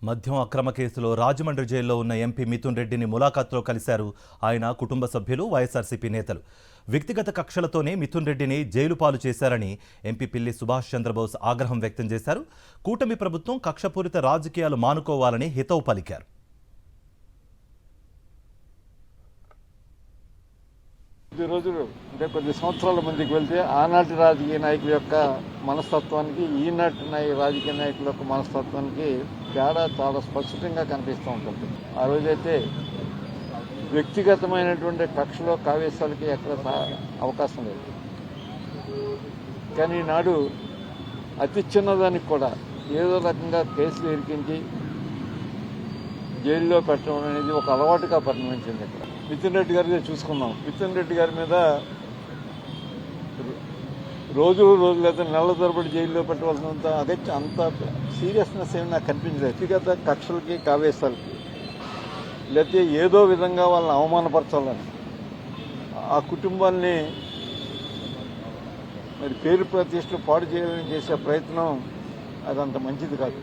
మద్యం అక్రమ కేసులో రాజమండ్రి జైల్లో ఉన్న ఎంపీ మిథున్ రెడ్డిని ములాఖాత్లో కలిశారు ఆయన కుటుంబ సభ్యులు, వైఎస్ఆర్సీపీ నేతలు. వ్యక్తిగత కక్షలతోనే మిథున్ రెడ్డిని జైలు పాలు చేశారని ఎంపీ పిల్లి సుభాష్ చంద్రబోస్ ఆగ్రహం వ్యక్తం చేశారు. కూటమి ప్రభుత్వం కక్షపూరిత రాజకీయాలు మానుకోవాలని హితవు పలికారు. కొద్ది రోజులు అంటే కొద్ది సంవత్సరాల ముందుకు వెళ్తే ఆనాటి రాజకీయ నాయకుల యొక్క మనస్తత్వానికి ఈనాటి రాజకీయ నాయకుల యొక్క మనస్తత్వానికి తేడా చాలా స్పష్టంగా కనిపిస్తూ ఉంటుంది. ఆ రోజైతే వ్యక్తిగతమైనటువంటి కక్షలో కావేశాలకి ఎక్కడ అవకాశం లేదు. కానీ ఈనాడు అతి చిన్నదానికి కూడా ఏదో రకంగా కేసులు ఇరికించి జైల్లో పెట్టడం అనేది ఒక అలవాటుగా పరిణమించింది. ఇక్కడ మిథున్ రెడ్డి గారిగా చూసుకున్నాం. మిథున్ రెడ్డి గారి మీద రోజులు లేదా నెలల తరబడి జైల్లో పెట్టవలసినంత అదే అంత సీరియస్నెస్ ఏమి నాకు కనిపించలేదు. వ్యక్తిగత కక్షలకి కావేశాలకి లేకపోతే ఏదో విధంగా వాళ్ళని అవమానపరచాలని, ఆ కుటుంబాన్ని మరి పేరు ప్రతిష్టలు పాడు చేయాలని చేసే ప్రయత్నం అదంత మంచిది కాదు.